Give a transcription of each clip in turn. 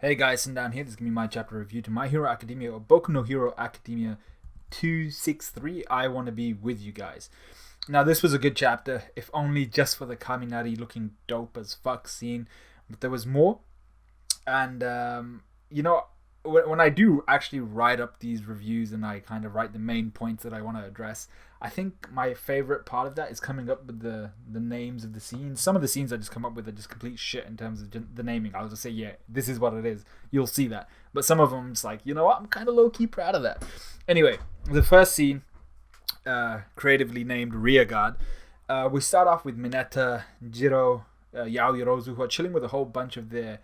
Hey guys, and down here, this is going to be my chapter review to My Hero Academia or Boku no Hero Academia 263. I want to be with you guys. Now, this was a good chapter, if only just for the Kaminari looking dope as fuck scene, but there was more. And when I do actually write up these reviews and I kind of write the main points that I want to address, I think my favorite part of that is coming up with the names of the scenes. Some of the scenes I just come up with are just complete shit in terms of the naming. I'll just say, yeah, this is what it is. You'll see that. But some of them, it's like, you know what, I'm kind of low key proud of that. Anyway, the first scene, creatively named Rear Guard. We start off with Mineta, Jiro, Yao Yorozu, who are chilling with a whole bunch of their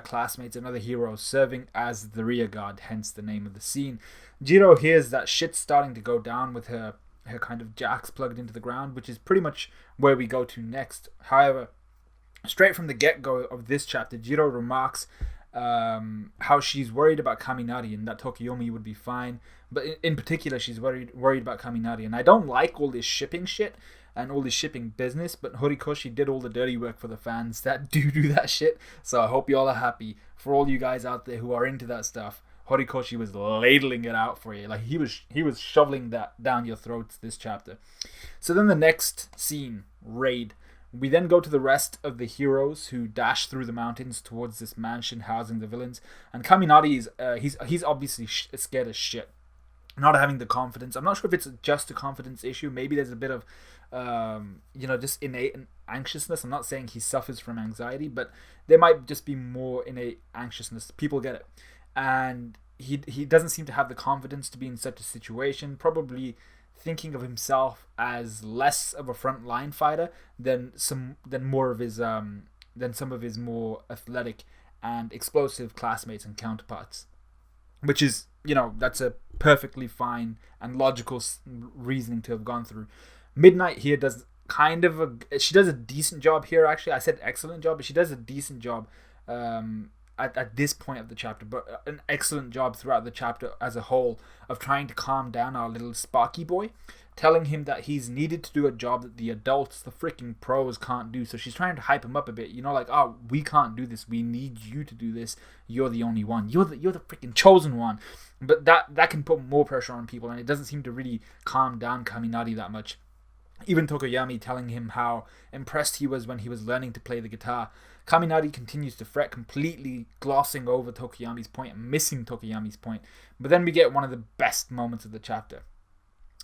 classmates and other heroes, serving as the rear guard, hence the name of the scene. Jiro hears that shit's starting to go down with her kind of jacks plugged into the ground, which is pretty much where we go to next. However, straight from the get-go of this chapter, Jiro remarks how she's worried about Kaminari and that Tokiyomi would be fine, but in particular she's worried about Kaminari. And I don't like all this shipping shit and all this shipping business, but Horikoshi did all the dirty work for the fans that do that shit. So I hope y'all are happy. For all you guys out there who are into that stuff, Horikoshi was ladling it out for you. Like he was shoveling that down your throats this chapter. So then the next scene, raid. We then go to the rest of the heroes who dash through the mountains towards this mansion housing the villains. And Kaminari is he's obviously scared as shit, not having the confidence. I'm not sure if it's just a confidence issue. Maybe there's a bit of just innate anxiousness. I'm not saying he suffers from anxiety, but there might just be more innate anxiousness. People get it, and he doesn't seem to have the confidence to be in such a situation. Probably thinking of himself as less of a frontline fighter than some of his more athletic and explosive classmates and counterparts, which is, that's a perfectly fine and logical reasoning to have gone through. Midnight here does she does a decent job here. Actually, I said excellent job, but she does a decent job at this point of the chapter, but an excellent job throughout the chapter as a whole of trying to calm down our little Sparky boy, telling him that he's needed to do a job that the adults, the freaking pros, can't do. So she's trying to hype him up a bit, like, oh, we can't do this, we need you to do this, you're the only one, you're the freaking chosen one. But that can put more pressure on people, and it doesn't seem to really calm down Kaminari that much. Even Tokoyami telling him how impressed he was when he was learning to play the guitar. Kaminari continues to fret, completely glossing over Tokoyami's point and missing Tokoyami's point. But then we get one of the best moments of the chapter.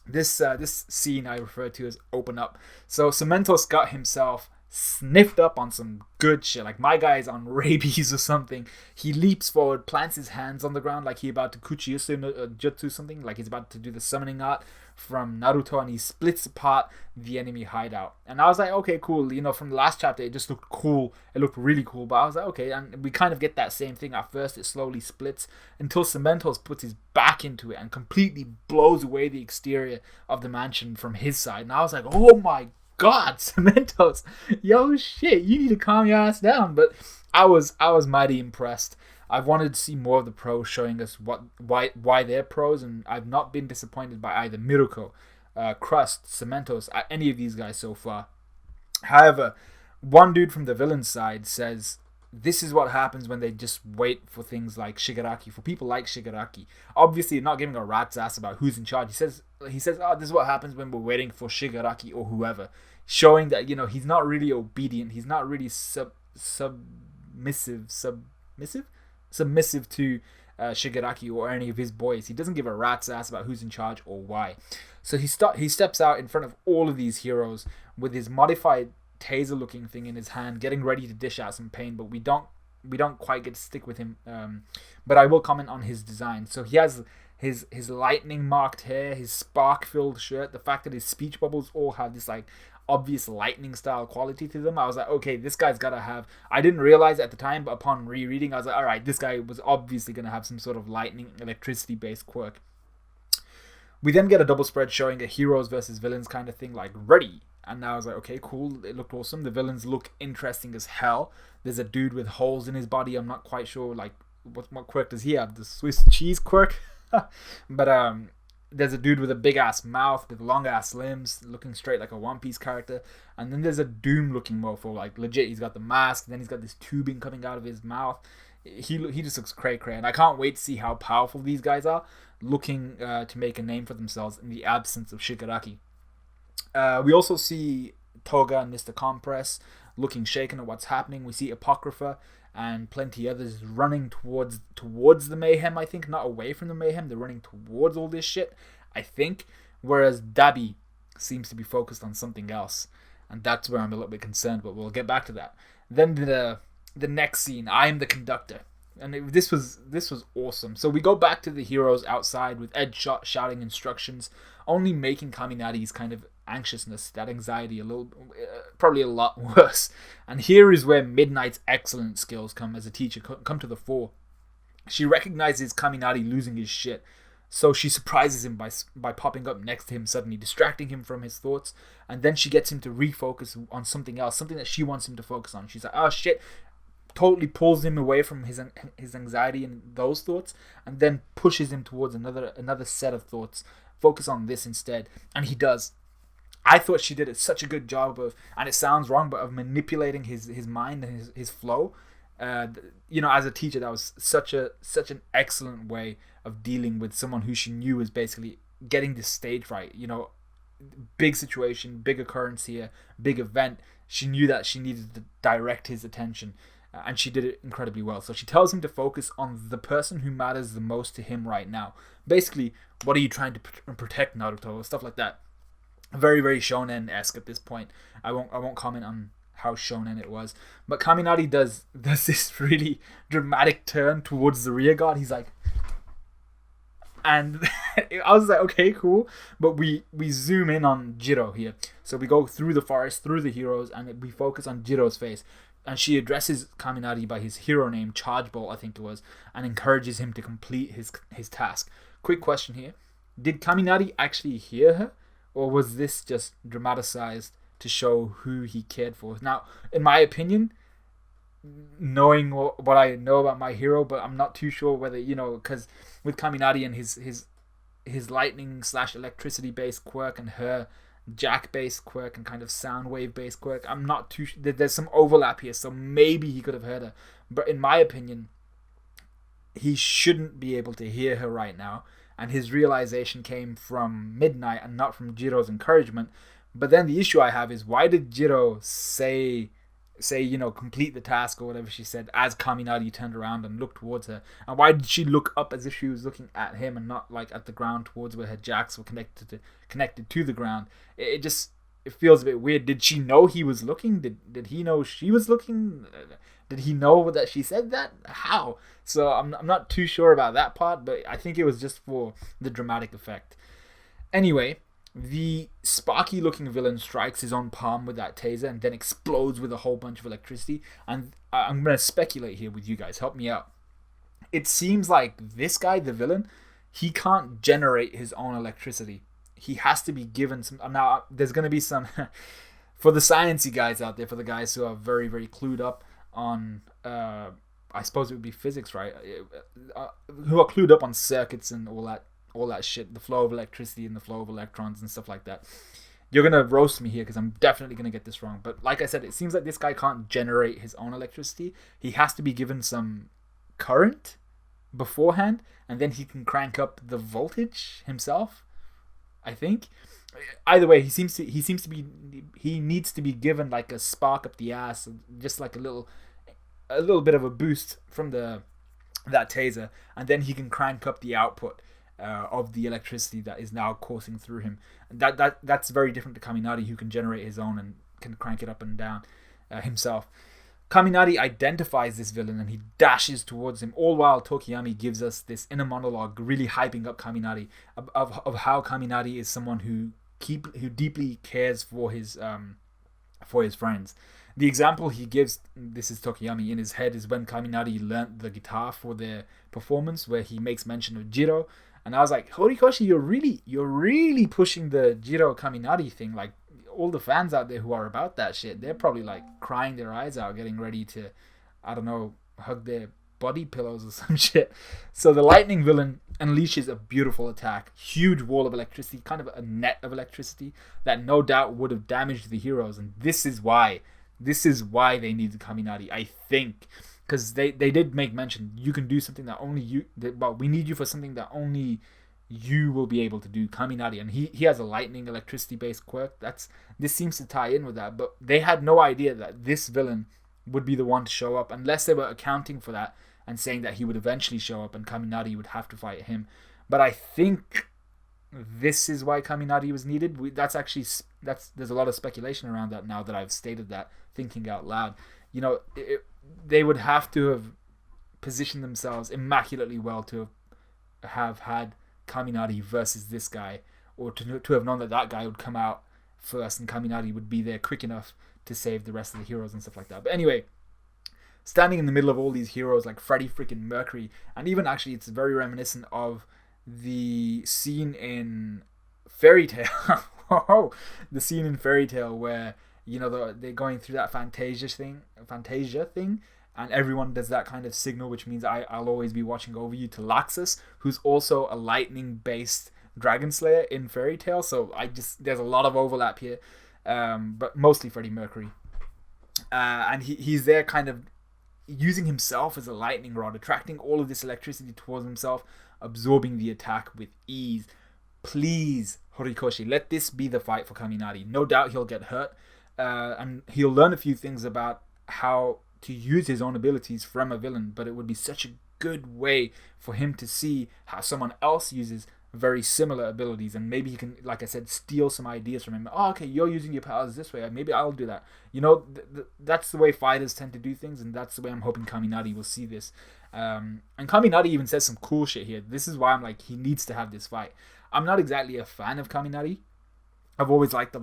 This scene I refer to as Open Up. So Cementos got himself sniffed up on some good shit. Like, my guy is on rabies or something. He leaps forward, plants his hands on the ground like he's about to Kuchiyusu no Jutsu something, like he's about to do the summoning art from Naruto, and he splits apart the enemy hideout. And I was like, okay, cool. From the last chapter, it just looked cool. It looked really cool. But I was like, okay, and we kind of get that same thing. At first, it slowly splits until Cementos puts his back into it and completely blows away the exterior of the mansion from his side. And I was like, oh my God, Cementos, yo, shit, you need to calm your ass down. But I was mighty impressed. I've wanted to see more of the pros showing us why they're pros, and I've not been disappointed by either Miruko, Crust, Cementos, any of these guys so far. However, one dude from the villain side says this is what happens when they just wait for things like Shigaraki, for people like Shigaraki. Obviously, not giving a rat's ass about who's in charge. He says, oh, this is what happens when we're waiting for Shigaraki or whoever, showing that he's not really obedient. He's not really submissive to Shigaraki or any of his boys. He doesn't give a rat's ass about who's in charge or why. So he steps out in front of all of these heroes with his modified taser looking thing in his hand, getting ready to dish out some pain, but we don't quite get to stick with him. But I will comment on his design. So he has his lightning marked hair, his spark filled shirt, the fact that his speech bubbles all have this like obvious lightning style quality to them. I was like, okay, this guy's gotta have, I didn't realize at the time, but upon rereading, I was like, alright, this guy was obviously gonna have some sort of lightning electricity based quirk. We then get a double spread showing a heroes versus villains kind of thing, like ready. And I was like, okay, cool, it looked awesome. The villains look interesting as hell. There's a dude with holes in his body. I'm not quite sure, like, what quirk does he have? The Swiss cheese quirk? But there's a dude with a big ass mouth with long ass limbs, looking straight like a One Piece character. And then there's a Doom looking mofo, like legit. He's got the mask, then he's got this tubing coming out of his mouth. he just looks cray cray, and I can't wait to see how powerful these guys are, looking to make a name for themselves in the absence of Shigaraki. We also see Toga and Mr. Compress looking shaken at what's happening. We see Apocrypha and plenty others running towards the mayhem. I think not away from the mayhem. They're running towards all this shit, I think. Whereas Dabi seems to be focused on something else, and that's where I'm a little bit concerned. But we'll get back to that. Then the next scene, I am the conductor, and this was awesome. So we go back to the heroes outside with Ed shouting instructions, only making Kaminari's kind of anxiousness, that anxiety, probably a lot worse. And here is where Midnight's excellent skills come as a teacher come to the fore. She recognizes Kaminari losing his shit, so she surprises him by popping up next to him suddenly, distracting him from his thoughts, and then she gets him to refocus on something else, something that she wants him to focus on. She's like, oh shit, totally pulls him away from his anxiety and those thoughts, and then pushes him towards another set of thoughts. Focus on this instead, and he does. I thought she did such a good job of, and it sounds wrong, but of manipulating his mind and his flow. As a teacher, that was such an excellent way of dealing with someone who she knew was basically getting the stage right. Big situation, big occurrence here, big event. She knew that she needed to direct his attention, and she did it incredibly well. So she tells him to focus on the person who matters the most to him right now. Basically, what are you trying to protect, Naruto? Stuff like that. Very, very shonen-esque at this point. I won't comment on how shonen it was, but Kaminari does this really dramatic turn towards the rear guard. He's like, and I was like, okay, cool. But we zoom in on Jiro here. So we go through the forest, through the heroes, and we focus on Jiro's face. And she addresses Kaminari by his hero name, Charge Ball, I think it was, and encourages him to complete his task. Quick question here. Did Kaminari actually hear her? Or was this just dramatized to show who he cared for? Now, in my opinion, knowing what I know about my hero, but I'm not too sure whether, because with Kaminari and his lightning / electricity based quirk and her jack based quirk and kind of sound wave based quirk, I'm not too sure. There's some overlap here, so maybe he could have heard her. But in my opinion, he shouldn't be able to hear her right now. And his realization came from Midnight and not from Jiro's encouragement. But then the issue I have is, why did Jiro say complete the task or whatever she said as Kaminari turned around and looked towards her? And why did she look up as if she was looking at him and not like at the ground towards where her jacks were connected to the ground? It feels a bit weird. Did she know he was looking? Did he know she was looking? Did he know that she said that? How? So I'm not too sure about that part, but I think it was just for the dramatic effect. Anyway, the sparky looking villain strikes his own palm with that taser and then explodes with a whole bunch of electricity. And I'm going to speculate here with you guys. Help me out. It seems like this guy, the villain, he can't generate his own electricity. He has to be given some... Now, there's going to be some... for the sciencey guys out there, for the guys who are very, very clued up on... I suppose it would be physics, right? Who are clued up on circuits and all that shit, the flow of electricity and the flow of electrons and stuff like that. You're gonna roast me here because I'm definitely gonna get this wrong. But like I said, it seems like this guy can't generate his own electricity. He has to be given some current beforehand, and then he can crank up the voltage himself, I think. Either way, he needs to be given like a spark up the ass, just like a little bit of a boost from that taser, and then he can crank up the output of the electricity that is now coursing through him. That's very different to Kaminari, who can generate his own and can crank it up and down himself. Kaminari identifies this villain and he dashes towards him, all while Tokiyami gives us this inner monologue really hyping up Kaminari, of how Kaminari is someone who deeply cares for his friends. The example he gives, this is Tokiyami, in his head is when Kaminari learnt the guitar for their performance, where he makes mention of Jiro. And I was like, Horikoshi, you're really pushing the Jiro Kaminari thing. Like, all the fans out there who are about that shit, they're probably like crying their eyes out, getting ready to, I don't know, hug their body pillows or some shit. So the lightning villain unleashes a beautiful attack, huge wall of electricity, kind of a net of electricity that no doubt would have damaged the heroes. And this is why they needed Kaminari, I think. because they did make mention you can do something that only you. But we need you for something that only you will be able to do, Kaminari, and he has a lightning electricity based quirk. This seems to tie in with that, but they had no idea that this villain would be the one to show up unless they were accounting for that and saying that he would eventually show up and Kaminari would have to fight him. But I think this is why Kaminari was needed. There's a lot of speculation around that now that I've stated that, thinking out loud. They would have to have positioned themselves immaculately well to have had Kaminari versus this guy, or to have known that guy would come out first and Kaminari would be there quick enough to save the rest of the heroes and stuff like that. But anyway, standing in the middle of all these heroes like Freddie freaking Mercury, and even actually it's very reminiscent of the scene in Fairy Tail. The scene in Fairy Tail where they're going through that Fantasia thing, and everyone does that kind of signal, which means I'll always be watching over you, to Laxus, who's also a lightning-based Dragon Slayer in Fairy Tail. So there's a lot of overlap here, but mostly Freddie Mercury, and he's there kind of using himself as a lightning rod, attracting all of this electricity towards himself, absorbing the attack with ease. Please, Horikoshi, let this be the fight for Kaminari. No doubt he'll get hurt, and he'll learn a few things about how to use his own abilities from a villain, but it would be such a good way for him to see how someone else uses very similar abilities, and maybe he can, like I said, steal some ideas from him. Oh, okay, you're using your powers this way, maybe I'll do that. That's the way fighters tend to do things, and that's the way I'm hoping Kaminari will see this. And Kaminari even says some cool shit here. This is why I'm like, he needs to have this fight. I'm not exactly a fan of Kaminari. I've always liked the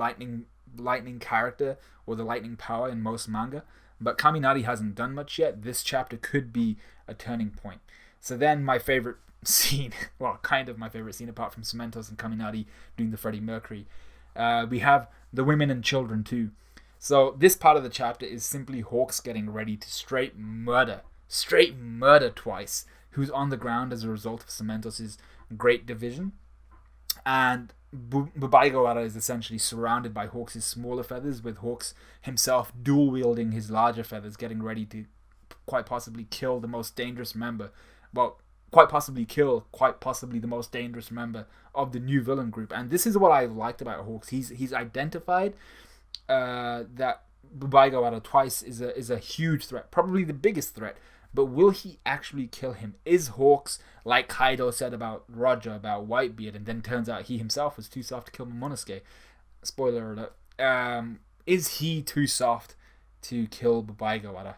lightning character or the lightning power in most manga, but Kaminari hasn't done much yet. This chapter could be a turning point. So then my favorite scene, well, kind of my favorite scene apart from Cementos and Kaminari doing the Freddie Mercury, we have the women and children too. So this part of the chapter is simply Hawks getting ready to straight murder Twice, who's on the ground as a result of Cementos' great division. And Bubaigawara is essentially surrounded by Hawks' smaller feathers, with Hawks himself dual-wielding his larger feathers, getting ready to quite possibly kill the most dangerous member. Well, quite possibly the most dangerous member of the new villain group. And this is what I liked about Hawks. He's identified that Bubaigawara Twice is a huge threat, probably the biggest threat. But will he actually kill him? Is Hawks, like Kaido said about Roger, about Whitebeard, and then turns out he himself was too soft to kill Momonosuke? Spoiler alert. Is he too soft to kill Bubaigawara?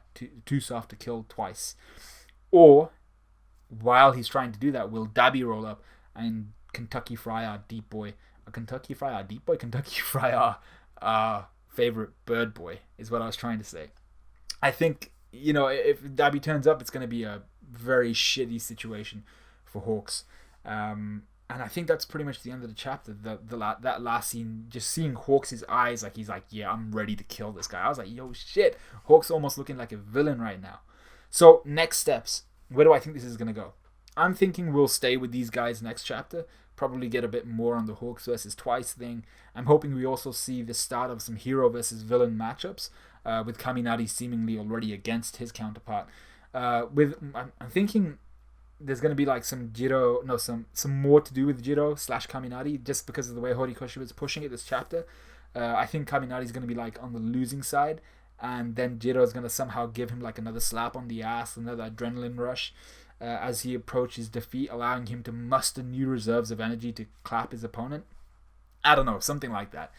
Too soft to kill Twice? Or, while he's trying to do that, will Dabi roll up and Kentucky Fry our deep boy? Kentucky Fry our favorite bird boy, is what I was trying to say. I think, if Dabi turns up, it's going to be a very shitty situation for Hawks. And I think that's pretty much the end of the chapter. That last scene, just seeing Hawks' eyes, like he's like, yeah, I'm ready to kill this guy. I was like, yo, shit. Hawks almost looking like a villain right now. So, next steps. Where do I think this is going to go? I'm thinking we'll stay with these guys next chapter. Probably get a bit more on the Hawks versus Twice thing. I'm hoping we also see the start of some hero versus villain matchups, with Kaminari seemingly already against his counterpart. I'm thinking there's going to be like some more to do with Jiro / Kaminari, just because of the way Horikoshi was pushing it this chapter. I think Kaminari's going to be like on the losing side, and then Jiro's going to somehow give him like another slap on the ass, another adrenaline rush, as he approaches defeat, allowing him to muster new reserves of energy to clap his opponent. I don't know, something like that.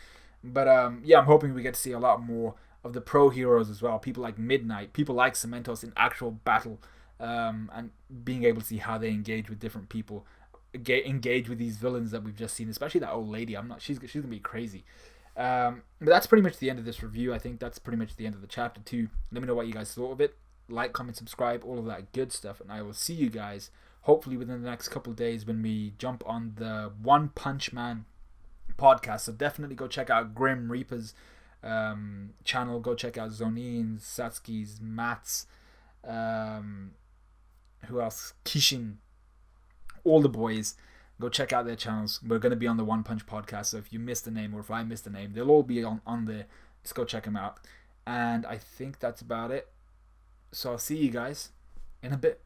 But I'm hoping we get to see a lot more of the pro heroes as well. People like Midnight, people like Cementos in actual battle, and being able to see how they engage with different people, engage with these villains that we've just seen, especially that old lady. She's gonna be crazy. But that's pretty much the end of this review. I think that's pretty much the end of the chapter 2. Let me know what you guys thought of it. Like, comment, subscribe, all of that good stuff, and I will see you guys hopefully within the next couple of days when we jump on the One Punch Man podcast. So definitely go check out Grim Reaper's channel. Go check out Zonin's, Satsuki's, Matt's, who else? Kishin, all the boys. Go check out their channels. We're going to be on the One Punch podcast, so if you missed the name or if I missed the name, they'll all be on there. Just go check them out. And I think that's about it. So I'll see you guys in a bit.